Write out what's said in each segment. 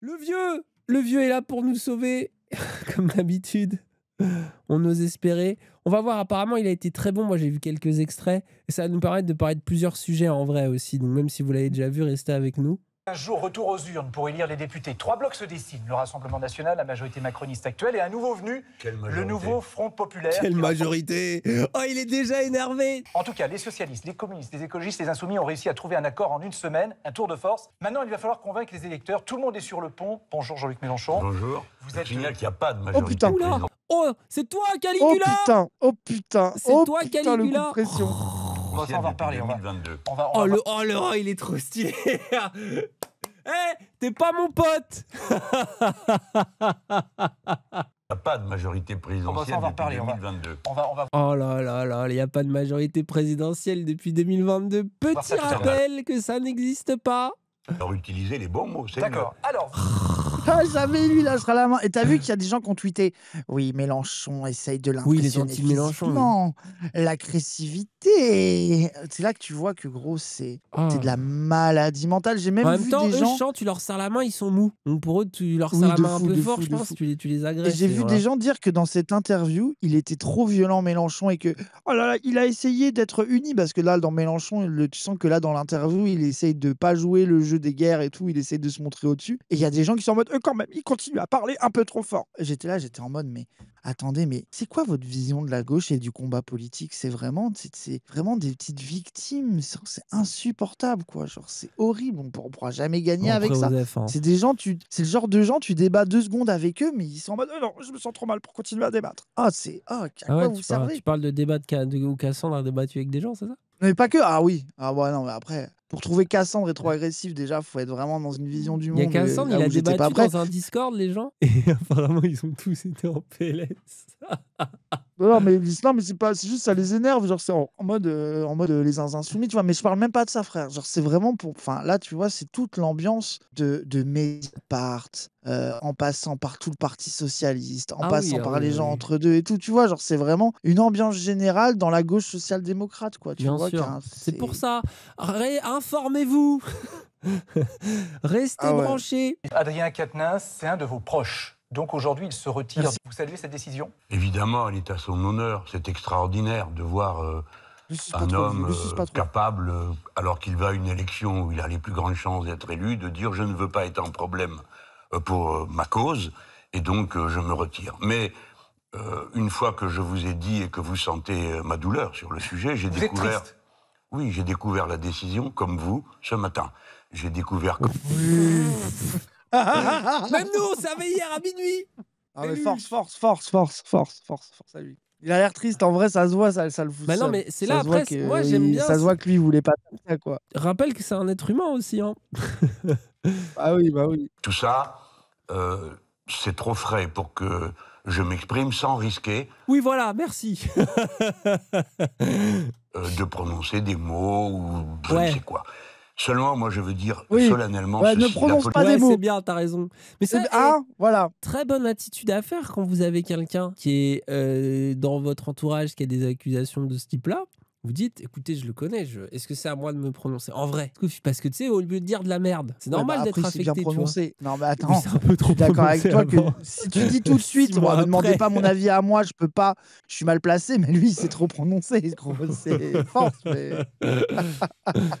Le vieux est là pour nous sauver, comme d'habitude. On ose espérer. On va voir, apparemment, il a été très bon. Moi, j'ai vu quelques extraits. Et ça va nous permettre de parler de plusieurs sujets en vrai aussi. Donc, même si vous l'avez déjà vu, restez avec nous. Un jour, retour aux urnes pour élire les députés. 3 blocs se dessinent. Le Rassemblement national, la majorité macroniste actuelle et un nouveau venu, le nouveau Front populaire. Quelle majorité! Oh, il est déjà énervé! En tout cas, les socialistes, les communistes, les écologistes, les insoumis ont réussi à trouver un accord en une semaine, un tour de force. Maintenant, il va falloir convaincre les électeurs. Tout le monde est sur le pont. Bonjour Jean-Luc Mélenchon. Bonjour. Vous êtes... Je signale qu'il n'y a pas de majorité. putain. Oula! Oh, c'est toi, Caligula! Oh putain, C'est toi, putain, le coup de Caligula! pression. Bon, ça, on va reparler. 2022. Oh, il est trop stylé! Eh, t'es pas mon pote! Il n'y a pas de majorité présidentielle on va depuis reparler, 2022. Oh là là là, il n'y a pas de majorité présidentielle depuis 2022. Petit rappel que ça n'existe pas. Alors utilisez les bons mots, c'est D'accord. Alors, Ah, jamais lui lâchera la main. Et t'as vu qu'il y a des gens qui ont tweeté oui, Mélenchon essaye de Oui, il est l'impressionner gentil, Mélenchon, physiquement. L'agressivité. C'est là que tu vois que gros, c'est de la maladie mentale. J'ai En même même vu temps, des eux, gens. tu leur serres la main, ils sont mous. Donc pour eux, tu leur serres Oui, la de main un fou, peu de fort, fou, je de pense. fou. Tu les Et agresses. j'ai vu voilà. des gens dire que dans cette interview, il était trop violent, Mélenchon, et que oh là là, il a essayé d'être uni parce que là, dans Mélenchon, tu sens que là, dans l'interview, il essaye de pas jouer le jeu des guerres et tout, il essaye de se montrer au-dessus. Et il y a des gens qui sont en mode, quand même, il continue à parler un peu trop fort. J'étais là, j'étais en mode, mais attendez, mais c'est quoi votre vision de la gauche et du combat politique? C'est vraiment des petites victimes. C'est insupportable, quoi. Genre, c'est horrible. On pourra jamais gagner Bon, avec après, ça. Osef, hein. C'est le genre de gens, tu débats 2 secondes avec eux, mais ils sont en mode non, je me sens trop mal pour continuer à débattre. À Ah quoi ouais, vous servez? tu parles de débat où Cassandre a débattu avec des gens, c'est ça? Mais pas que. Ah oui. Ah ouais, non, mais après, pour trouver Cassandre est trop agressif, déjà, faut être vraiment dans une vision du Il y a monde Cassandre, là il a où j'étais pas débattu prêt. dans un Discord, les gens. Et apparemment, ils ont tous été en PLS. Non, mais c'est pas, c'est juste ça les énerve, genre c'est en mode les zinzins soumis, tu vois. Mais je parle même pas de ça, frère. Genre c'est vraiment enfin là, tu vois, c'est toute l'ambiance de Mediapart, en passant par tout le Parti socialiste, en passant par les gens entre deux et tout, tu vois. Genre c'est vraiment une ambiance générale dans la gauche social-démocrate, quoi. Tu Bien vois. sûr. C'est pour ça. Informez-vous. Restez branchés. Adrien Quatennens, c'est un de vos proches. Donc aujourd'hui, il se retire. Merci. Vous saluez cette décision? Évidemment, elle est à son honneur. C'est extraordinaire de voir un homme capable, alors qu'il va à une élection où il a les plus grandes chances d'être élu, de dire « je ne veux pas être en problème pour ma cause, et donc je me retire ». Mais une fois que je vous ai dit et que vous sentez ma douleur sur le sujet, j'ai découvert... Êtes triste? Oui, j'ai découvert la décision, comme vous, ce matin. J'ai découvert que... Même nous, on savait hier à minuit. Ah mais force à lui. Il a l'air triste, en vrai, ça se voit, ça le fout. Bah non, mais c'est là, se voit après, moi, j'aime bien. Ça se voit que lui, il voulait pas faire ça, quoi. Rappelle que c'est un être humain aussi, hein. Ah oui, bah oui. Tout ça, c'est trop frais pour que je m'exprime sans risquer Oui, voilà, merci. de prononcer des mots ou je ne sais quoi. Seulement, moi, je veux dire solennellement ne ceci. prononce pas des mots. C'est bien, t'as raison. Mais ça, voilà. Très bonne attitude à faire quand vous avez quelqu'un qui est dans votre entourage qui a des accusations de ce type-là. Vous dites, écoutez, je le connais, est-ce que c'est à moi de me prononcer? En vrai. Parce que tu sais, au lieu de dire de la merde, c'est normal d'être affecté, bien prononcé. Non, mais attends, c'est un peu trop je suis d'accord avec toi que avant. si tu dis tout de suite, mois ne demandez après. pas mon avis à moi, je peux pas, je suis mal placé, mais lui, c'est trop prononcé, gros, c'est fort. Mais...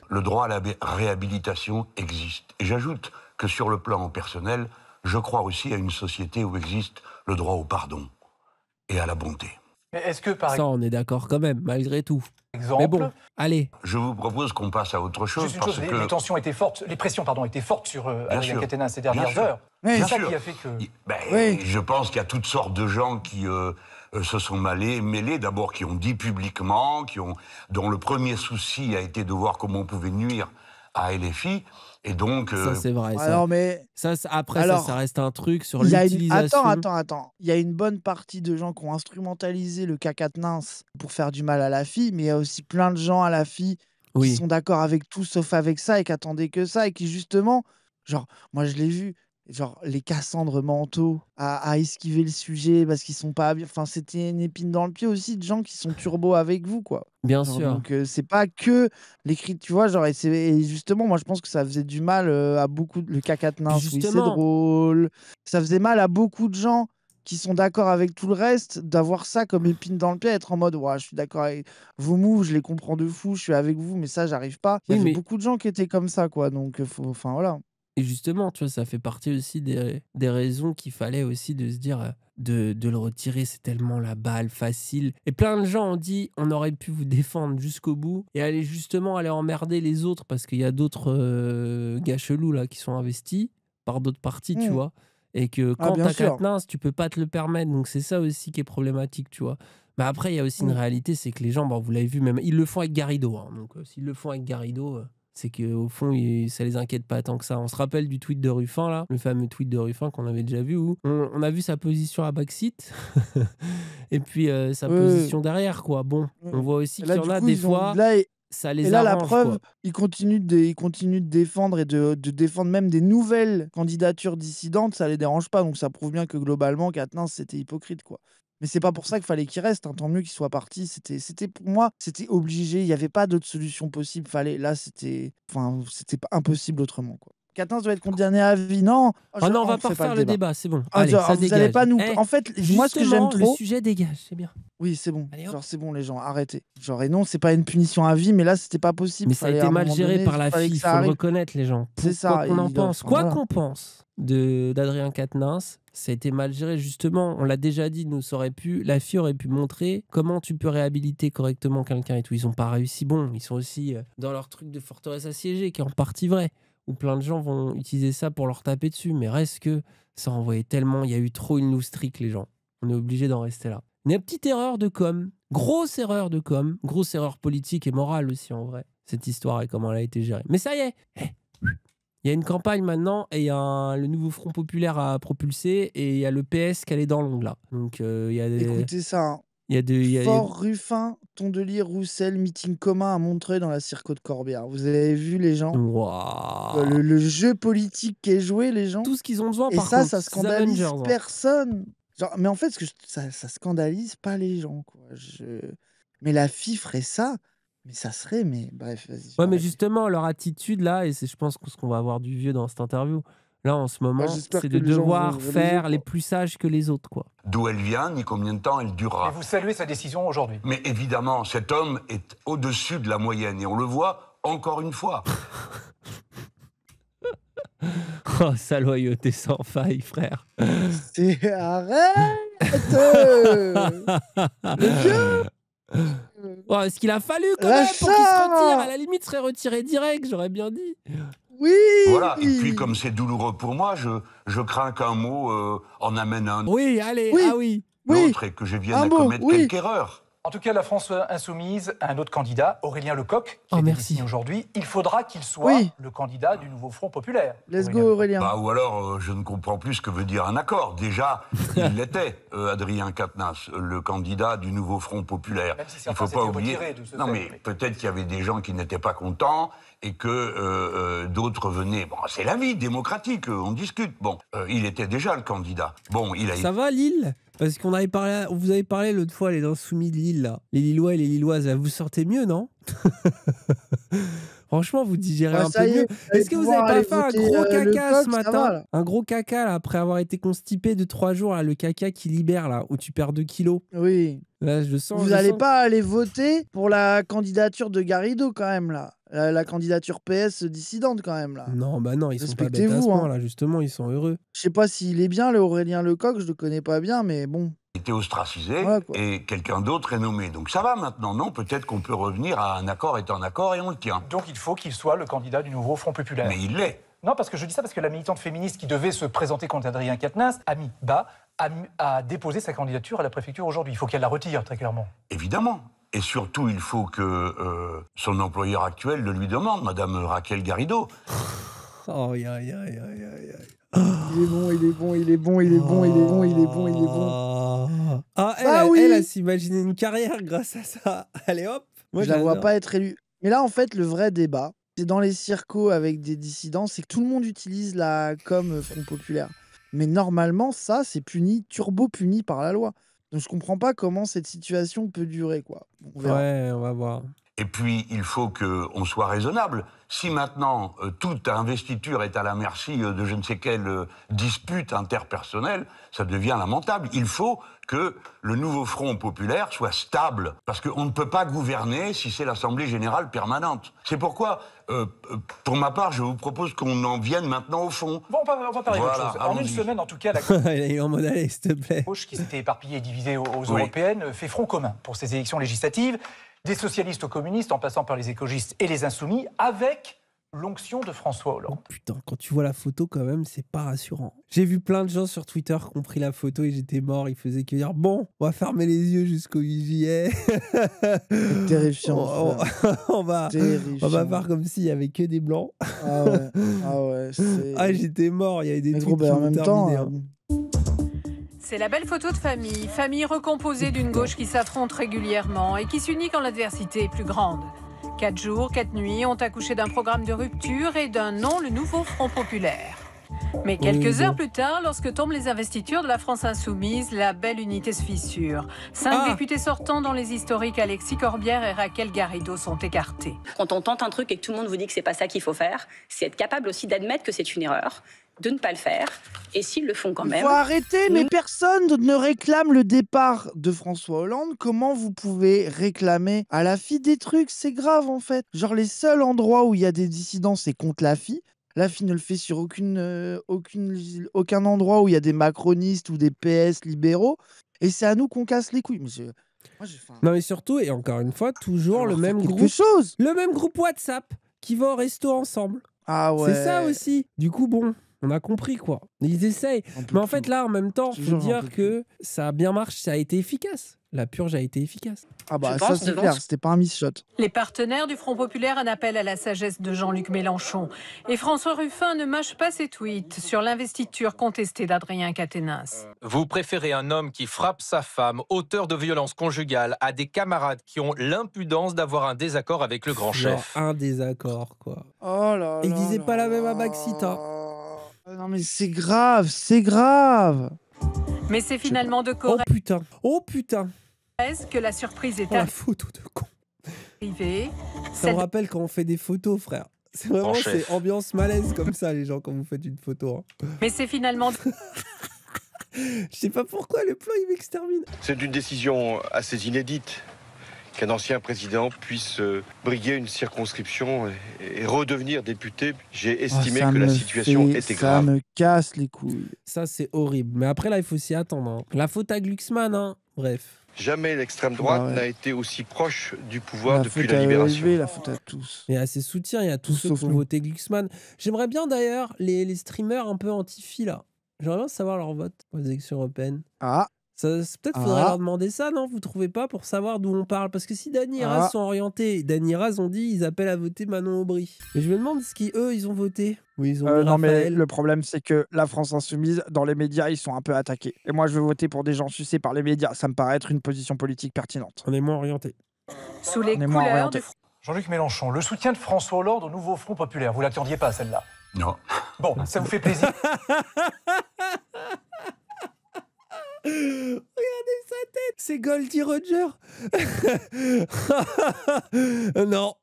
Le droit à la réhabilitation existe. Et j'ajoute que sur le plan personnel, je crois aussi à une société où existe le droit au pardon et à la bonté. Mais est-ce que, par Ça, on est d'accord quand même, malgré tout. exemple... Mais bon, allez. Je vous propose qu'on passe à autre chose. Juste une parce chose, que... les tensions étaient fortes, les pressions, étaient fortes sur Adrien Quatennens ces dernières heures. Oui, c'est ça qui a fait que... Je pense qu'il y a toutes sortes de gens qui se sont mêlés, d'abord qui ont dit publiquement, dont le premier souci a été de voir comment on pouvait nuire à LFI. Et donc... Ça, c'est vrai. Alors, mais... ça reste un truc sur l'utilisation. Attends. Il y a une bonne partie de gens qui ont instrumentalisé le cas Quatennens pour faire du mal à la fille, mais il y a aussi plein de gens à la fille qui sont d'accord avec tout sauf avec ça et qui attendaient que ça et qui, justement, genre, moi, je l'ai vu, genre les Cassandre mentaux à esquiver le sujet parce qu'ils sont pas bien. Enfin, c'était une épine dans le pied aussi de gens qui sont turbo avec vous, quoi. Bien Genre, sûr. donc, c'est pas que l'écrit, tu vois, genre, et justement, moi, je pense que ça faisait du mal à beaucoup le caca de Nins, oui, c'est Justement, drôle. Ça faisait mal à beaucoup de gens qui sont d'accord avec tout le reste, d'avoir ça comme épine dans le pied, être en mode, ouais, je suis d'accord avec vos moves, je les comprends de fou, je suis avec vous, mais ça, j'arrive pas. Il y oui, avait mais beaucoup de gens qui étaient comme ça, quoi, donc, enfin, voilà. et justement, tu vois, ça fait partie aussi des raisons qu'il fallait aussi de se dire de le retirer, c'est tellement la balle facile. Et plein de gens ont dit on aurait pu vous défendre jusqu'au bout et aller emmerder les autres parce qu'il y a d'autres gars chelous là qui sont investis par d'autres parties, tu Hmm. vois. Et que Ah, quand bien t'as sûr. Katniss, tu peux pas te le permettre. Donc c'est ça aussi qui est problématique, tu vois. Mais après, il y a aussi une Hmm. réalité, c'est que les gens, bon, vous l'avez vu, même ils le font avec Garrido. Hein. Donc s'ils le font avec Garrido. C'est qu'au fond, ça les inquiète pas tant que ça. On se rappelle du tweet de Ruffin, là, le fameux tweet de Ruffin qu'on avait déjà vu, où on a vu sa position à backseat et puis sa Ouais, position derrière, quoi. Bon, ouais. on voit aussi Et qu'il là, y en du a coup, des fois, ça et les là, la arrange, quoi. preuve, ils continuent de défendre et de défendre même des nouvelles candidatures dissidentes, ça les dérange pas. Donc ça prouve bien que globalement, Katniss, c'était hypocrite, quoi. Mais c'est pas pour ça qu'il fallait qu'il reste, hein. Tant mieux qu'il soit parti. Pour moi, c'était obligé. Il n'y avait pas d'autre solution possible. Là, c'était pas impossible autrement, quoi. Katniss doit être condamné à vie. Non, Ah non, on on va ne pas fait pas refaire le le débat. débat, c'est bon. Ah, Allez, ça vous allez dégage. pas nous. Eh, En fait, moi, ce que j'aime justement, le trop. sujet dégage, c'est bien. Oui, c'est bon. Allez, hop. Genre, c'est bon, les gens, arrêtez. Genre, et non, c'est pas une punition à vie, mais là, c'était pas possible. Mais ça a Fallait, à été un mal moment géré donné, par la fallait que fille, ça faut le arrive. reconnaître, les gens. C'est Quoi ça. qu'on en pense, Enfin, voilà. d'Adrien Quatennens, ça a été mal géré, justement. On l'a déjà dit, la fille aurait pu montrer comment tu peux réhabiliter correctement quelqu'un et tout. Ils ont pas réussi. Bon, ils sont aussi dans leur truc de forteresse assiégée, qui est en partie vrai, où plein de gens vont utiliser ça pour leur taper dessus. Mais reste que ça envoyait tellement, il y a eu trop une loose trick, les gens. On est obligé d'en rester là. Une petite erreur de com, grosse erreur de com, grosse erreur politique et morale aussi, en vrai, cette histoire et comment elle a été gérée. Mais ça y est, il y a une campagne maintenant et il y a le nouveau Front Populaire à propulser et il y a le PS qui allait dans l'ongle là. Donc il y a des... Écoutez ça, hein. Il y a des... Fort Ruffin, Tondelier, Roussel, meeting commun à Montreuil dans la Circo de Corbière. Vous avez vu les gens Waouh. le jeu politique qui est joué, les gens. Tout ce qu'ils ont besoin, Et par ça, contre, ça c'est les Avengers. scandalise Hein. personne. Genre, mais en fait, ça scandalise pas les gens, quoi. Mais la fille ferait ça, mais ça serait, mais bref, vas-y. Ouais, mais justement, leur attitude là, et c'est, je pense, ce qu'on va avoir du vieux dans cette interview, là en ce moment, j'espère c'est que de les gens devoir vont faire réaliser, les quoi. plus sages que les autres, quoi. D'où elle vient, ni combien de temps elle Et durera. vous saluez sa décision aujourd'hui. Mais évidemment, cet homme est au-dessus de la moyenne et on le voit encore une fois. Oh, sa loyauté sans faille, frère. Arrête le vieux. Oh, est-ce qu'il a fallu quand même pour qu'il se Lâche-ça. retire? À la limite, serait retiré direct, j'aurais bien dit. Oui. Voilà, et puis comme c'est douloureux pour moi, je crains qu'un mot en amène un Oui, allez, Oui. ah oui. autre et que je vienne Un à mot, commettre oui. quelque erreur. En tout cas, la France insoumise a un autre candidat, Aurélien Lecoq, qui Oh, a été merci. désigné aujourd'hui. Il faudra qu'il soit Oui. le candidat du nouveau Front Populaire. Let's go, Lecoq. Aurélien. Bah, ou alors, je ne comprends plus ce que veut dire un accord. Déjà, il l'était, Adrien Quatennens, le candidat du nouveau Front Populaire. Même si Il ne certains faut pas s'étaient oublier. retirés de ce Non, fait, mais mais- peut-être qu'il y avait des gens qui n'étaient pas contents et que d'autres venaient. Bon, c'est la vie démocratique, on discute. Bon, il était déjà le candidat. Bon, il a Ça va, Lille? Parce qu'on avait parlé, vous avez parlé l'autre fois, les insoumis de Lille, là. Les Lillois et les Lilloises, là, vous sortez mieux, non? Franchement, vous digérez Bah, un ça peu y est, mieux. Est-ce que vous avez pas fait un gros caca Lecoq, ce ça matin? va, là. Un gros caca, là, après avoir été constipé de 3 jours, là, le caca qui libère, là, où tu perds 2 kilos. Oui. Là, je sens. Vous je n'allez sens- pas aller voter pour la candidature de Garrido, quand même, là. La candidature PS dissidente, quand même, là. Non, bah non, ils sont pas bêtes à ce Respectez-vous, hein. point, là, justement, ils sont heureux. Je sais pas s'il est bien, le Aurélien Lecoq, je le connais pas bien, mais bon. été ostracisé Voilà, quoi. et quelqu'un d'autre est nommé. Donc ça va maintenant, non? Peut-être qu'on peut revenir à un accord est un accord et on le tient. Donc il faut qu'il soit le candidat du nouveau Front Populaire. Mais il l'est. Non, parce que je dis ça parce que la militante féministe qui devait se présenter contre Adrien Quatennens a mis bas, a déposé sa candidature à la préfecture aujourd'hui. Il faut qu'elle la retire, très clairement. Évidemment. Et surtout, il faut que son employeur actuel le lui demande, Madame Raquel Garrido. Oh, aïe, aïe, aïe, aïe, aïe. Il est bon, il est bon, il est bon, il est bon, il est bon, il est bon, il est bon. Ah, Bah oui. elle a s'imaginé une carrière grâce à ça. Allez hop. Moi, Je la vois j'adore. pas être élu. Mais là, en fait, le vrai débat, c'est dans les circos avec des dissidents, c'est que tout le monde utilise la com Front Populaire. Mais normalement, ça, c'est puni, turbo puni par la loi. Donc je comprends pas comment cette situation peut durer, quoi. On verra. Ouais, on va voir. Et puis, il faut qu'on soit raisonnable. Si maintenant, toute investiture est à la merci de je ne sais quelle dispute interpersonnelle, ça devient lamentable. Il faut que le nouveau Front populaire soit stable. Parce qu'on ne peut pas gouverner si c'est l'Assemblée générale permanente. C'est pourquoi, pour ma part, je vous propose qu'on en vienne maintenant au fond. Bon, on va parler d'autre chose. En une semaine, en tout cas, la Il est en mode allez, s'il te plaît. gauche qui s'était éparpillée et divisée aux européennes fait front commun pour ces élections législatives. Des socialistes aux communistes, en passant par les écologistes et les insoumis, avec l'onction de François Hollande. Oh putain, quand tu vois la photo, quand même, c'est pas rassurant. J'ai vu plein de gens sur Twitter qui ont pris la photo et j'étais mort. Ils faisaient que dire bon, on va fermer les yeux jusqu'au 8 juillet. C'est terrifiant. On va faire comme s'il y avait que des blancs. Ah ouais. J'étais mort. Il y avait des trucs en même temps. C'est la belle photo de famille recomposée d'une gauche qui s'affronte régulièrement et qui s'unit quand l'adversité est plus grande. 4 jours, 4 nuits ont accouché d'un programme de rupture et d'un nom, le nouveau Front populaire. Mais quelques heures plus tard, lorsque tombent les investitures de la France insoumise, la belle unité se fissure. 5 députés sortants dont les historiques Alexis Corbière et Raquel Garrido sont écartés. Quand on tente un truc et que tout le monde vous dit que c'est pas ça qu'il faut faire, c'est être capable aussi d'admettre que c'est une erreur, de ne pas le faire, et s'ils le font quand même... Il faut arrêter, mais personne ne réclame le départ de François Hollande. Comment vous pouvez réclamer à la FI des trucs? C'est grave, en fait. Genre, les seuls endroits où il y a des dissidents, c'est contre la FI. La FI ne le fait sur aucun endroit où il y a des macronistes ou des PS libéraux. Et c'est à nous qu'on casse les couilles. Non, mais surtout, et encore une fois, toujours le même groupe. Le même groupe WhatsApp qui va au resto ensemble. Ah ouais. C'est ça aussi. Du coup, bon... On a compris quoi. Ils essayent. Mais en fait, là, en même temps, il faut dire que ça a bien marché, ça a été efficace. La purge a été efficace. Ah bah ça c'est clair, c'était pas un miss shot. Les partenaires du Front populaire en appellent à la sagesse de Jean-Luc Mélenchon. Et François Ruffin ne mâche pas ses tweets sur l'investiture contestée d'Adrien Quatennens. Vous préférez un homme qui frappe sa femme, auteur de violences conjugales, à des camarades qui ont l'impudence d'avoir un désaccord avec le grand chef. Un désaccord, quoi. Oh là. Ils disaient pas la même à Maxita. Non mais c'est grave, c'est grave. Mais c'est finalement de Corrèze Oh putain que la surprise est la photo de con. arrivée. Ça me rappelle quand on fait des photos, frère. C'est vraiment ambiance malaise comme ça, les gens, quand vous faites une photo. Hein. Mais c'est finalement... Je sais pas pourquoi le plan, il m'extermine. C'est une décision assez inédite qu'un ancien président puisse briguer une circonscription et redevenir député. J'ai estimé que la situation était grave. Ça me casse les couilles. Ça, c'est horrible. Mais après, là, il faut s'y attendre. Hein. La faute à Glucksmann, hein. Bref. Jamais l'extrême droite n'a été aussi proche du pouvoir depuis la libération. La faute à tous. Et à ses soutiens, il y a tous ceux qui ont voté Glucksmann. J'aimerais bien d'ailleurs les streamers un peu anti-fi, là. J'aimerais bien savoir leur vote aux élections européennes. Peut-être faudrait leur demander ça, non? Vous trouvez pas, pour savoir d'où on parle? Parce que si Dany et Raz sont orientés, Dany et Raz ont dit ils appellent à voter Manon Aubry. Mais je me demande ce qu'eux, ils ont voté. Oui, ils ont non, mais le problème, c'est que la France insoumise, dans les médias, ils sont un peu attaqués. Et moi, je veux voter pour des gens sucés par les médias. Ça me paraît être une position politique pertinente. On est moins orientés. Sous les couleurs de... Jean-Luc Mélenchon, le soutien de François Hollande au nouveau Front populaire. Vous l'attendiez pas, celle-là? Non. Bon, ça vous fait plaisir? Regardez sa tête, c'est Goldie Roger. Non.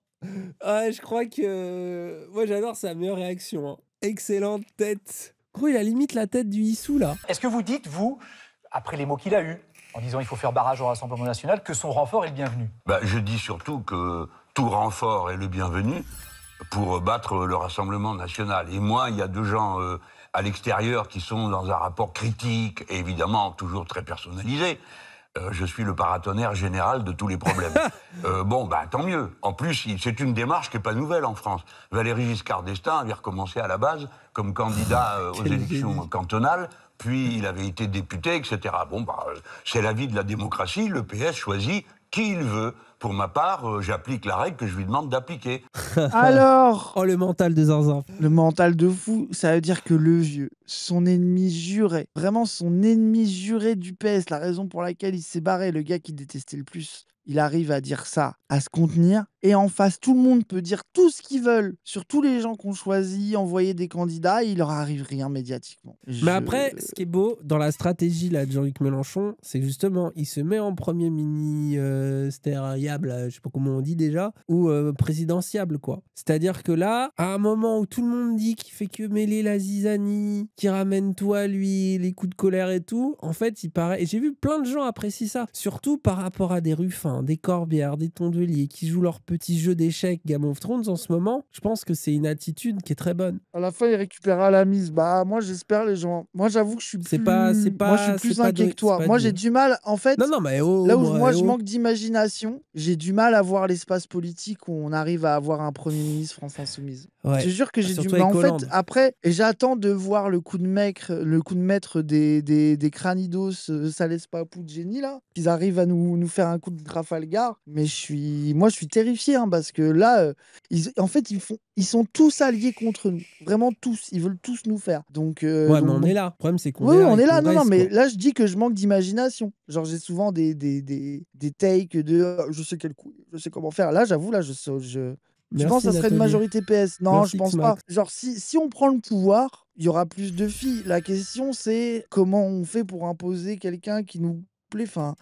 Ouais, je crois que... Moi, j'adore sa meilleure réaction. Hein. Excellente tête. Gros, il a limite la tête du Issou, là. Est-ce que vous dites, vous, après les mots qu'il a eus, en disant il faut faire barrage au Rassemblement national, que son renfort est le bienvenu? Je dis surtout que tout renfort est le bienvenu pour battre le Rassemblement national. Et moi, il y a 2 gens... à l'extérieur, qui sont dans un rapport critique, et évidemment toujours très personnalisé. Je suis le paratonnerre général de tous les problèmes. Tant mieux. En plus, c'est une démarche qui n'est pas nouvelle en France. Valéry Giscard d'Estaing avait recommencé à la base comme candidat aux élections cantonales, puis il avait été député, etc. C'est la vie de la démocratie, le PS choisit qui il veut. Pour ma part, j'applique la règle que je lui demande d'appliquer. Alors le mental de zinzin. Le mental de fou, ça veut dire que le vieux, son ennemi juré. Vraiment son ennemi juré du PS. La raison pour laquelle il s'est barré, le gars qui détestait le plus. Il arrive à dire ça, à se contenir. Et en face, tout le monde peut dire tout ce qu'ils veulent sur tous les gens qu'on choisit, envoyer des candidats, et il leur arrive rien médiatiquement. Mais après, ce qui est beau dans la stratégie là, de Jean-Luc Mélenchon, c'est que justement, il se met en premier ministériable, je sais pas comment on dit déjà, ou présidentiable, quoi. C'est-à-dire que là, à un moment où tout le monde dit qu'il fait que mêler la zizanie, qu'il ramène tout à lui, les coups de colère et tout, en fait, il paraît... Et j'ai vu plein de gens apprécier ça, surtout par rapport à des Ruffins, des Corbière, des Tondelier, qui jouent leur petit jeu d'échecs Game of Thrones en ce moment. Je pense que c'est une attitude qui est très bonne. À la fin, il récupérera la mise. Bah, moi, j'espère les gens. Moi, j'avoue que je suis plus... Moi, je suis plus inquiet que toi. Moi, j'ai du mal, en fait... Non, mais là où moi, je manque d'imagination, j'ai du mal à voir l'espace politique où on arrive à avoir un Premier ministre France Insoumise. Ouais. Je te jure que j'ai du mal. En fait, après, et j'attends de voir le coup de maître des cranidos, ça laisse pas pou de génie, là. Qu'ils arrivent à nous faire un coup de Trafalgar. Mais moi, je suis terrifié, hein, parce que là, en fait, ils sont tous alliés contre nous. Vraiment tous. Ils veulent tous nous faire. Donc, ouais, mais on est là. Le problème, c'est qu'on est là. On est là. Non, mais là, je dis que je manque d'imagination. Genre, j'ai souvent des takes de je sais quel coup, je sais comment faire. Là, j'avoue, là, je pense que ça serait une majorité PS. Non, je pense pas. Genre, si on prend le pouvoir, il y aura plus de filles. La question, c'est comment on fait pour imposer quelqu'un qui nous plaît. Enfin,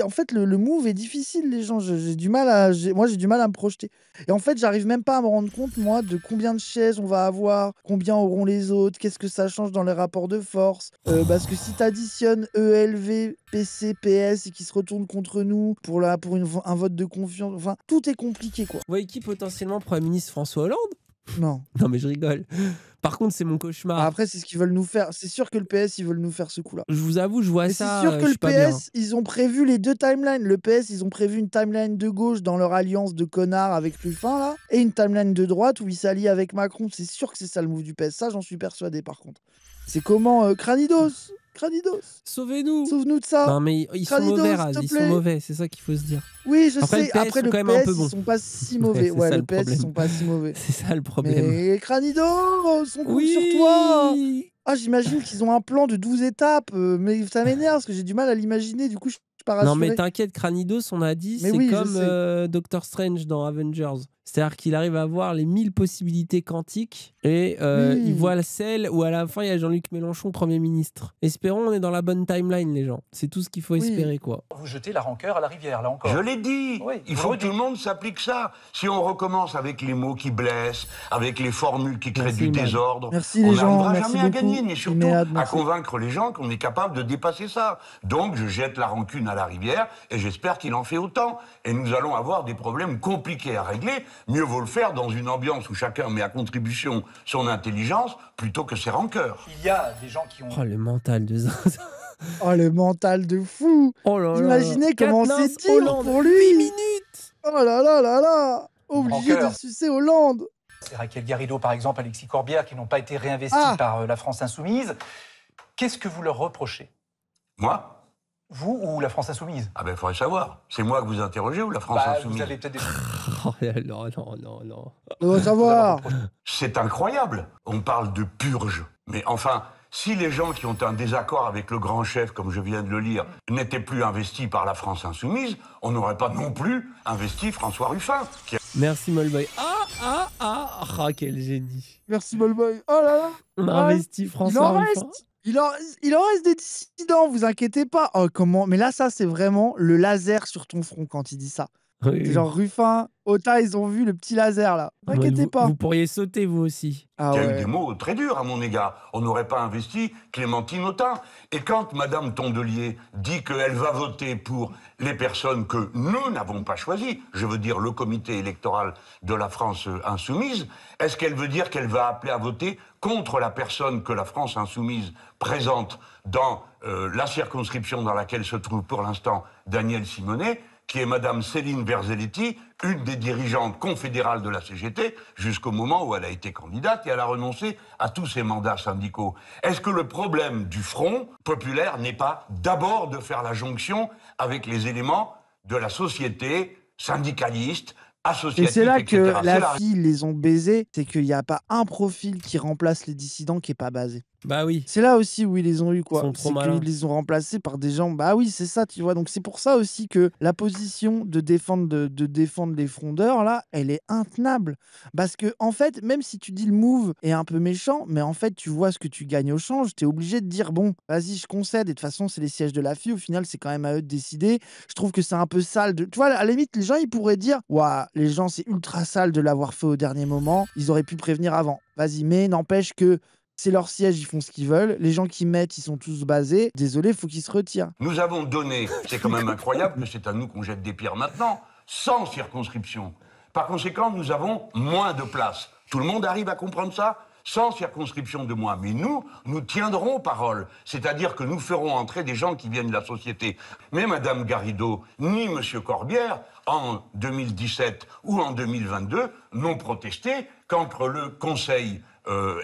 en fait, le move est difficile, les gens. J'ai du mal à me projeter. Et en fait, j'arrive même pas à me rendre compte, moi, de combien de chaises on va avoir, combien auront les autres, qu'est-ce que ça change dans les rapports de force. Parce que si tu additionnes ELV, PC, PS et qui se retournent contre nous pour un vote de confiance, enfin, tout est compliqué, quoi. Vous voyez qui potentiellement Premier ministre François Hollande? Non. Non, mais je rigole. Par contre, c'est mon cauchemar. Après, c'est ce qu'ils veulent nous faire. C'est sûr que le PS, ils veulent nous faire ce coup-là. Je vous avoue, je vois ça. C'est sûr que le PS, ils ont prévu les deux timelines. Le PS, ils ont prévu une timeline de gauche dans leur alliance de connards avec Ruffin, là, et une timeline de droite où ils s'allient avec Macron. C'est sûr que c'est ça le move du PS. Ça, j'en suis persuadé, par contre. C'est comment Cranidos, sauvez-nous. Sauve-nous de ça. Non, mais ils sont mauvais, Raz. Ils sont mauvais, c'est ça qu'il faut se dire. Oui, je sais. Après, le PS, ils sont pas si mauvais. Ouais, le PS, ils sont pas si mauvais. C'est ça le problème. Mais Cranidos, sont cool sur toi. Ah, j'imagine qu'ils ont un plan de 12 étapes. Mais ça m'énerve parce que j'ai du mal à l'imaginer. Du coup, je suis pas rassuré. Non, mais t'inquiète, Cranidos, on a dit, c'est comme Doctor Strange dans Avengers. C'est-à-dire qu'il arrive à voir les 1000 possibilités quantiques et il voit celle où à la fin il y a Jean-Luc Mélenchon Premier ministre. Espérons on est dans la bonne timeline, les gens. C'est tout ce qu'il faut espérer, quoi. Vous jetez la rancœur à la rivière, là encore. Je l'ai dit. Oui, il faut que tout le monde s'applique ça. Si on recommence avec les mots qui blessent, avec les formules qui créent du désordre, on n'arrivera jamais à gagner, mais surtout à convaincre les gens qu'on est capable de dépasser ça. Donc je jette la rancune à la rivière et j'espère qu'il en fait autant. Et nous allons avoir des problèmes compliqués à régler. Mieux vaut le faire dans une ambiance où chacun met à contribution son intelligence plutôt que ses rancœurs. Il y a des gens qui ont... Oh, le mental de Zinzin. Oh, le mental de fou. Oh là là. Imaginez comment c'est dur pour lui. 8 minutes. Oh là là là là. Obligé de sucer Hollande. C'est Raquel Garrido, par exemple, Alexis Corbière, qui n'ont pas été réinvestis par la France Insoumise. Qu'est-ce que vous leur reprochez? Moi? Vous ou la France Insoumise? Ah ben, il faudrait savoir. C'est moi que vous interrogez ou la France Insoumise? Vous avez peut-être des... non. On doit savoir. C'est incroyable. On parle de purge. Mais enfin, si les gens qui ont un désaccord avec le grand chef, comme je viens de le lire, n'étaient plus investis par la France Insoumise, on n'aurait pas non plus investi François Ruffin. Merci Molboy. Quel génie. Merci Molboy. Oh là là. On a investi François Ruffin. Il en reste des dissidents, vous inquiétez pas. Oh, comment? Mais là, ça, c'est vraiment le laser sur ton front quand il dit ça. Oui. C'est genre Ruffin, Ota, ils ont vu le petit laser là. Ne t'inquiétez pas. Vous pourriez sauter, vous aussi. Il y a eu des mots très durs à mon égard. On n'aurait pas investi Clémentine Autain. Et quand Madame Tondelier dit qu'elle va voter pour les personnes que nous n'avons pas choisies, je veux dire le comité électoral de la France Insoumise, est-ce qu'elle veut dire qu'elle va appeler à voter contre la personne que la France Insoumise présente dans la circonscription dans laquelle se trouve pour l'instant Daniel Simonet, qui est Madame Céline Verzelletti, une des dirigeantes confédérales de la CGT, jusqu'au moment où elle a été candidate et elle a renoncé à tous ses mandats syndicaux. Est-ce que le problème du Front populaire n'est pas d'abord de faire la jonction avec les éléments de la société syndicaliste, associative, et c'est là etc. que la fille les ont baisés, c'est qu'il n'y a pas un profil qui remplace les dissidents qui n'est pas basé. Bah oui. C'est là aussi où ils les ont eu, quoi. Ils sont trop C'est malins. qu'ils les ont remplacés par des gens. Bah oui, c'est ça, tu vois. Donc c'est pour ça aussi que la position de défendre les frondeurs, là, elle est intenable. Parce que, en fait, même si tu dis le move est un peu méchant, mais en fait, tu vois ce que tu gagnes au change, t'es obligé de dire, bon, vas-y, je concède. Et de toute façon, c'est les sièges de la FI. Au final, c'est quand même à eux de décider. Je trouve que c'est un peu sale. Tu vois, à la limite, les gens, ils pourraient dire, ouah, les gens, c'est ultra sale de l'avoir fait au dernier moment. Ils auraient pu prévenir avant. Vas-y, mais n'empêche que c'est leur siège, ils font ce qu'ils veulent. Les gens qui mettent, ils sont tous basés. Désolé, il faut qu'ils se retirent. Nous avons donné, c'est quand même incroyable, mais c'est à nous qu'on jette des pierres maintenant, 100 circonscriptions. Par conséquent, nous avons moins de place. Tout le monde arrive à comprendre ça ? 100 circonscriptions de moins. Mais nous tiendrons parole. C'est-à-dire que nous ferons entrer des gens qui viennent de la société. Mais Mme Garrido, ni M. Corbière, en 2017 ou en 2022, n'ont protesté quand le Conseil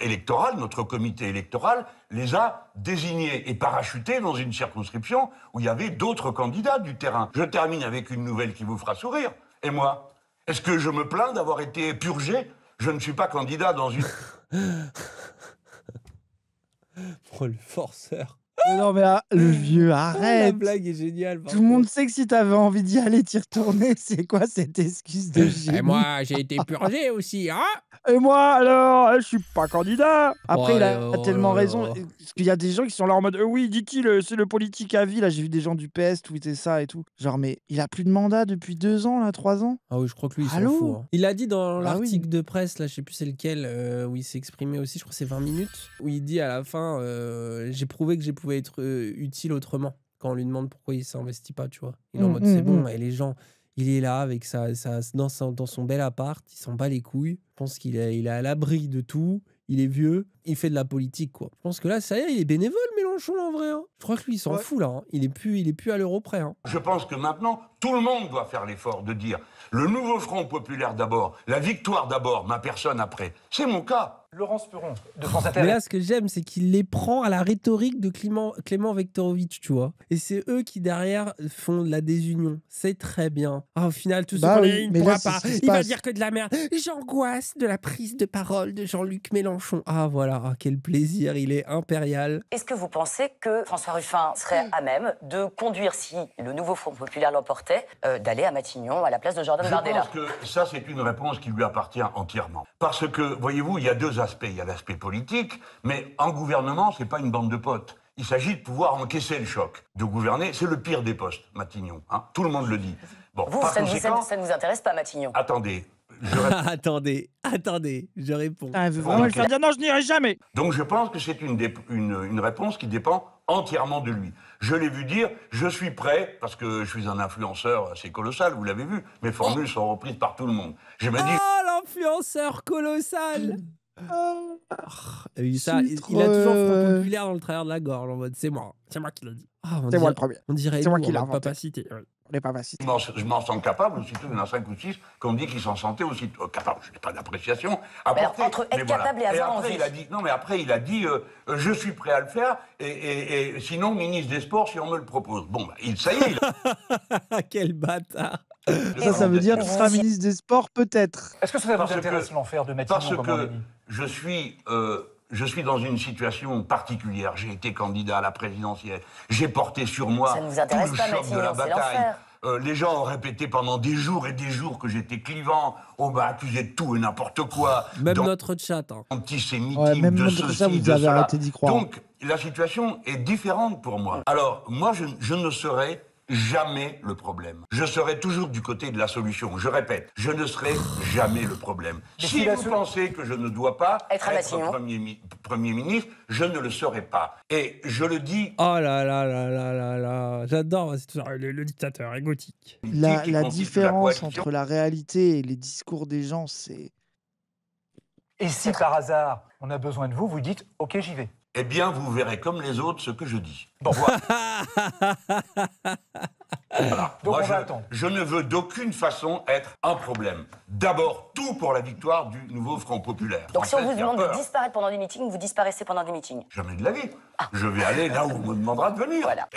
électoral, notre comité électoral, les a désignés et parachutés dans une circonscription où il y avait d'autres candidats du terrain. Je termine avec une nouvelle qui vous fera sourire. Et moi, est-ce que je me plains d'avoir été purgé ? Je ne suis pas candidat dans une... Oh, le forceur. Mais non, mais le vieux, La arrête. blague est géniale. Tout le monde sait que si t'avais envie d'y aller, t'y retourner. C'est quoi cette excuse de génie? Et moi, j'ai été purgé aussi, hein. Et moi, alors, je suis pas candidat. Après, il a Ouais, tellement raison. oh. Parce qu'il y a des gens qui sont là en mode oui, dit-il, c'est le politique à vie. Là, j'ai vu des gens du PS tweeter ça et tout. Genre, mais il a plus de mandat depuis 2 ans, là, 3 ans. Ah oui, je crois que lui, il s'en Allô fout. Hein. Il a dit dans Ah l'article oui. de presse, là, je sais plus c'est lequel, où il s'est exprimé aussi, je crois que c'est 20 minutes, où il dit à la fin, j'ai prouvé que je pouvais être utile autrement. Quand on lui demande pourquoi il s'investit pas, tu vois. Il est en mode, c'est bon, et les gens, il est là avec dans son bel appart, il s'en bat les couilles. Je pense qu'il est à l'abri de tout. Il est vieux, il fait de la politique, quoi. Je pense que là, ça y est, il est bénévole, Mélenchon, en vrai. Hein. Je crois que lui, il s'en fout, là. Hein. Il est plus à l'euro près. Hein. Je pense que maintenant, tout le monde doit faire l'effort de dire le nouveau Front populaire d'abord, la victoire d'abord, ma personne après. C'est mon cas. Laurence Perron, de France Inter. Mais là, ce que j'aime, c'est qu'il les prend à la rhétorique de Clément Viktorovitch, tu vois. Et c'est eux qui, derrière, font de la désunion. C'est très bien. Ah, au final, tout ce qu'on il ne pourra pas. Il va dire que de la merde. J'angoisse de la prise de parole de Jean-Luc Mélenchon. Ah, voilà. Ah, quel plaisir. Il est impérial. Est-ce que vous pensez que François Ruffin serait à même de conduire, si le nouveau Front populaire l'emportait, d'aller à Matignon à la place de Jordan Bardella? Je pense que ça, c'est une réponse qui lui appartient entièrement. Parce que, voyez-vous, il y a deux aspects. Il y a l'aspect politique, mais en gouvernement, c'est pas une bande de potes. Il s'agit de pouvoir encaisser le choc. De gouverner, c'est le pire des postes, Matignon. Hein. Tout le monde le dit. Bon, vous, ça ne vous intéresse pas, Matignon? Attendez. Attendez, je réponds. Elle veut vraiment le faire dire non, je n'irai jamais. Donc je pense que c'est une réponse qui dépend entièrement de lui. Je l'ai vu dire, je suis prêt, parce que je suis un influenceur assez colossal, vous l'avez vu, mes formules sont reprises par tout le monde. Je me dis... Oh, l'influenceur colossal. Il a toujours Front populaire dans le travers de la gorge, en mode c'est moi qui l'ai dit. C'est moi le premier. On dirait c'est moi qui l'ai pas cité. On n'est pas facile. Je m'en sens capable, aussitôt il y en a 5 ou 6 qu'on me dit qu'ils s'en sentaient aussi capables. Je n'ai pas d'appréciation. Entre être capable et avoir envie. Après, il a dit je suis prêt à le faire, et sinon, ministre des Sports, si on me le propose. Bon, ça y est. Quel bâtard. Ça veut dire qu'il sera ministre des Sports, peut-être. Est-ce que ça vous intéresse l'enfer de Matignon? Parce que je suis dans une situation particulière. J'ai été candidat à la présidentielle. J'ai porté sur moi ça ne vous intéresse tout le pas, choc Matignon, de la bataille. Les gens ont répété pendant des jours et des jours que j'étais clivant. On m'a accusé de tout et n'importe quoi. Même notre chat. Hein. Antisémitisme, même de notre ceci, chat, vous de avez cela. arrêté d'y croire. Donc, la situation est différente pour moi. Alors, moi, je ne serai jamais le problème. Je serai toujours du côté de la solution. Je répète, je ne serai jamais le problème. Si vous pensez que je ne dois pas être Premier ministre, je ne le serai pas. Et je le dis... Oh là là là là là là. J'adore, c'est le dictateur égotique. La différence entre la réalité et les discours des gens, c'est... Et si par hasard, on a besoin de vous, vous dites « Ok, j'y vais ». Eh bien, vous verrez comme les autres ce que je dis. Bon, voilà. Voilà. Donc moi, on va attendre. Je ne veux d'aucune façon être un problème. D'abord, tout pour la victoire du nouveau Front populaire. Donc si on vous demande de disparaître pendant des meetings, vous disparaissez pendant des meetings? Jamais de la vie. Je vais aller là où on me demandera de venir. Voilà.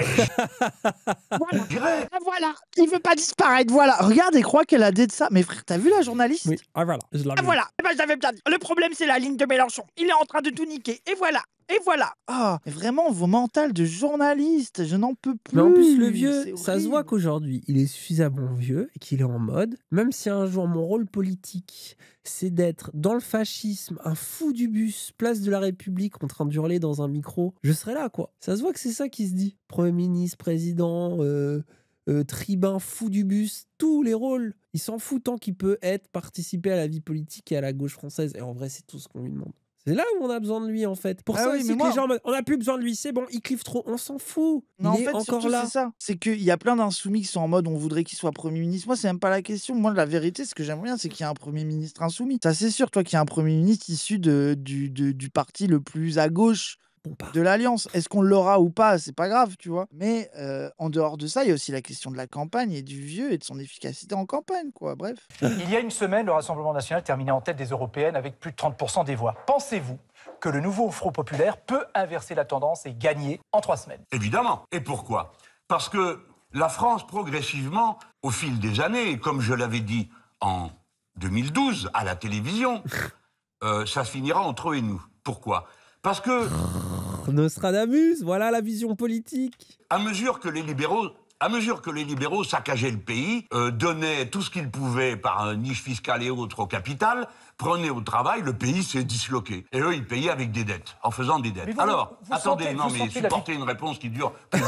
Voilà. Voilà. Il veut pas disparaître. Voilà. Regarde et crois qu'elle a dit de ça. Mais frère, t'as vu la journaliste? Oui. Ah voilà. Je l'avais voilà. Eh ben, je l'avais bien dit. Le problème, c'est la ligne de Mélenchon. Il est en train de tout niquer. Et voilà. Et voilà. Ah, mais vraiment, vos mentales de journaliste, je n'en peux plus. Mais en plus, le vieux, ça se voit qu'aujourd'hui, il est suffisamment vieux et qu'il est en mode, même si un jour mon rôle politique, c'est d'être dans le fascisme, un fou du bus, place de la République, en train d'hurler dans un micro, je serai là, quoi. Ça se voit que c'est ça qui se dit. Premier ministre, président, tribun, fou du bus, tous les rôles. Il s'en fout tant qu'il peut participer à la vie politique et à la gauche française. Et en vrai, c'est tout ce qu'on lui demande. C'est là où on a besoin de lui, en fait. Pour ça aussi que les gens, on n'a plus besoin de lui, c'est bon, il cliffe trop, on s'en fout. Non, Il est encore là. C'est ça. C'est qu'il y a plein d'insoumis qui sont en mode on voudrait qu'il soit Premier ministre. Moi, c'est même pas la question. Moi, la vérité, ce que j'aimerais bien, c'est qu'il y ait un Premier ministre insoumis. Ça, c'est sûr, toi, qu'il y a un Premier ministre issu du parti le plus à gauche de l'Alliance. Est-ce qu'on l'aura ou pas? C'est pas grave, tu vois. Mais en dehors de ça, il y a aussi la question de la campagne et du vieux et de son efficacité en campagne, quoi. Bref. Il y a une semaine, le Rassemblement national terminait en tête des européennes avec plus de 30% des voix. Pensez-vous que le nouveau Front populaire peut inverser la tendance et gagner en 3 semaines? Évidemment. Et pourquoi? Parce que la France, progressivement, au fil des années, et comme je l'avais dit en 2012 à la télévision, ça finira entre eux et nous. Pourquoi? Parce que... Nostradamus, voilà la vision politique. À mesure que les libéraux saccageaient le pays, donnaient tout ce qu'ils pouvaient par niche fiscale et autres au capital, prenaient au travail, le pays s'est disloqué. Et eux, ils payaient avec des dettes, en faisant des dettes. Alors, attendez, supportez une réponse qui dure plus de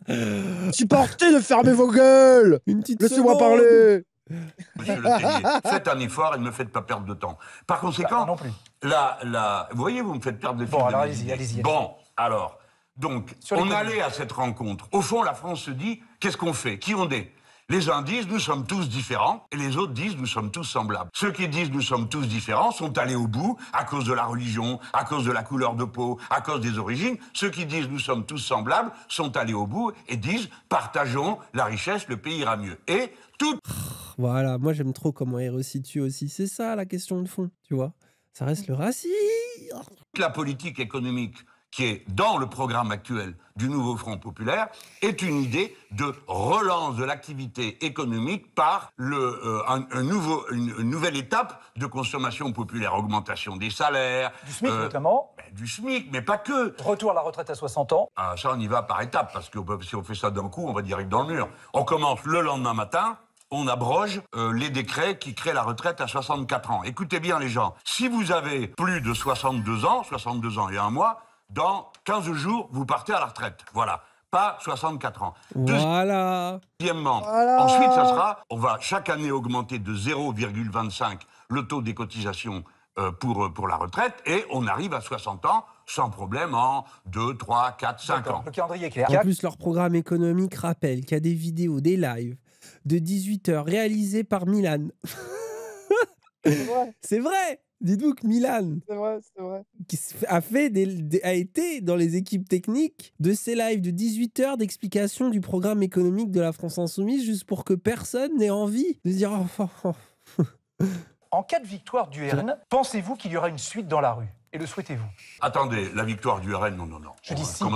10 mots. Supportez de fermer vos gueules. Laissez-moi parler. Monsieur Le Tellier, faites un effort et ne me faites pas perdre de temps. Par conséquent, non plus. Vous voyez, vous me faites perdre de temps. Bon, alors allez-y. Bon, alors, donc, on allait à cette rencontre. Au fond, la France se dit, qu'est-ce qu'on fait? Qui on est? Les uns disent, nous sommes tous différents, et les autres disent, nous sommes tous semblables. Ceux qui disent, nous sommes tous différents, sont allés au bout, à cause de la religion, à cause de la couleur de peau, à cause des origines. Ceux qui disent, nous sommes tous semblables, sont allés au bout et disent, partageons la richesse, le pays ira mieux. Et tout... Voilà, moi j'aime trop comment il resitue aussi. C'est ça la question de fond, tu vois. Ça reste le racisme. La politique économique qui est dans le programme actuel du nouveau Front populaire est une idée de relance de l'activité économique par une nouvelle étape de consommation populaire. Augmentation des salaires. Du SMIC notamment. Du SMIC, mais pas que. Retour à la retraite à 60 ans. Ah, ça, on y va par étapes, parce que si on fait ça d'un coup, on va direct dans le mur. On commence le lendemain matin. On abroge les décrets qui créent la retraite à 64 ans. Écoutez bien les gens, si vous avez plus de 62 ans et 1 mois, dans 15 jours, vous partez à la retraite. Voilà, pas 64 ans. Voilà. Deuxièmement, ensuite, ça sera, on va chaque année augmenter de 0,25 le taux des cotisations pour la retraite, et on arrive à 60 ans sans problème en 2, 3, 4, 5 ans. Le calendrier est clair. En plus, leur programme économique rappelle qu'il y a des vidéos, des lives de 18h réalisés par Milan. C'est vrai. Dites-vous que Milan qui a été dans les équipes techniques de ces lives de 18h d'explication du programme économique de la France Insoumise, juste pour que personne n'ait envie de dire En cas de victoire du RN, pensez-vous qu'il y aura une suite dans la rue? Et le souhaitez-vous? Attendez, la victoire du RN, non. Je dis si. Non,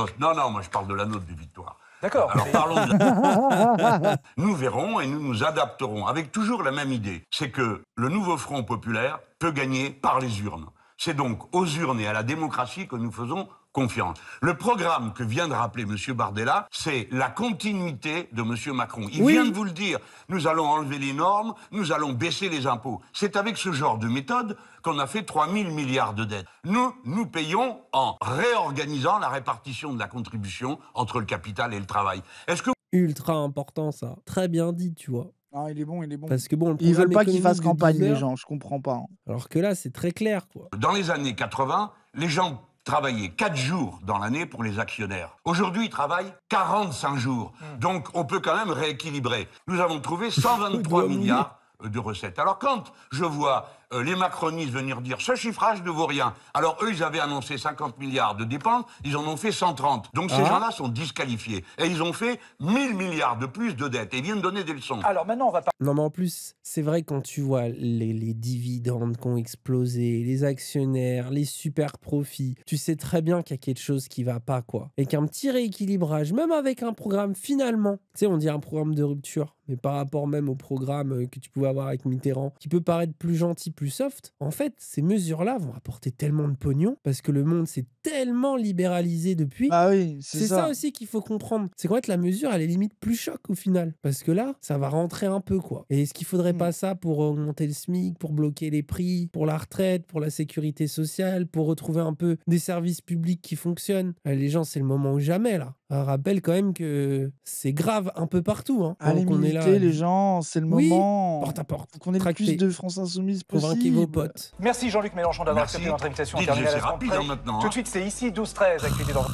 moi je parle de la nôtre des victoires. D'accord. Alors parlons de... Nous verrons et nous nous adapterons avec toujours la même idée. C'est que le nouveau Front populaire peut gagner par les urnes. C'est donc aux urnes et à la démocratie que nous faisons confiance. Le programme que vient de rappeler M. Bardella, c'est la continuité de M. Macron. Il vient de vous le dire. Nous allons enlever les normes, nous allons baisser les impôts. C'est avec ce genre de méthode qu'on a fait 3 000 milliards de dettes. Nous payons en réorganisant la répartition de la contribution entre le capital et le travail. Est-ce que... Ultra important ça. Très bien dit, tu vois. Ah, il est bon. Parce que bon, ils veulent pas qu'ils fassent campagne, les gens, je comprends pas. Alors que là, c'est très clair, quoi. Dans les années 80, les gens travaillaient 4 jours dans l'année pour les actionnaires. Aujourd'hui, ils travaillent 45 jours. Donc, on peut quand même rééquilibrer. Nous avons trouvé 123 milliards de recettes. Alors, quand je vois les macronistes venir dire « ce chiffrage ne vaut rien », alors eux, ils avaient annoncé 50 milliards de dépenses, ils en ont fait 130. Donc, ces gens-là sont disqualifiés. Et ils ont fait 1000 milliards de plus de dettes et ils viennent donner des leçons. Alors, maintenant, on va parler... Non, mais en plus, c'est vrai, quand tu vois les dividendes qui ont explosé, les actionnaires, les super profits, tu sais très bien qu'il y a quelque chose qui va pas, quoi. Et qu'un petit rééquilibrage, même avec un programme, finalement, tu sais, on dit un programme de rupture, mais par rapport même au programme que tu pouvais avoir avec Mitterrand, qui peut paraître plus gentil, plus soft, en fait, ces mesures-là vont apporter tellement de pognon parce que le monde s'est tellement libéralisé depuis. Ah oui, c'est ça aussi qu'il faut comprendre. C'est qu'en fait, la mesure, elle est limite plus choc au final. Parce que là, ça va rentrer un peu, quoi. Et est-ce qu'il faudrait pas ça pour augmenter le SMIC, pour bloquer les prix, pour la retraite, pour la sécurité sociale, pour retrouver un peu des services publics qui fonctionnent? Les gens, c'est le moment ou jamais, là. Rappelle quand même que c'est grave un peu partout. Hein, allez militer, les gens, c'est le moment. Porte à porte. Faut qu'on ait le plus de France Insoumise possible. Convainquez vos potes. Merci Jean-Luc Mélenchon d'avoir accepté notre invitation. C'est rapide maintenant. Tout de suite, c'est ici 12-13, actualité dans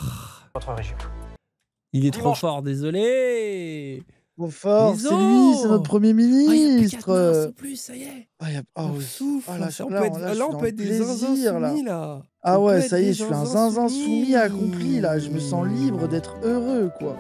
votre région. Il est trop fort, désolé. Trop fort, c'est lui, c'est notre Premier ministre. Plus, ça y est. On souffle. Là, on peut être des zinzins soumis, là. Ah ouais, ça y est, je suis un zinzin soumis accompli, là. Je me sens libre d'être heureux, quoi.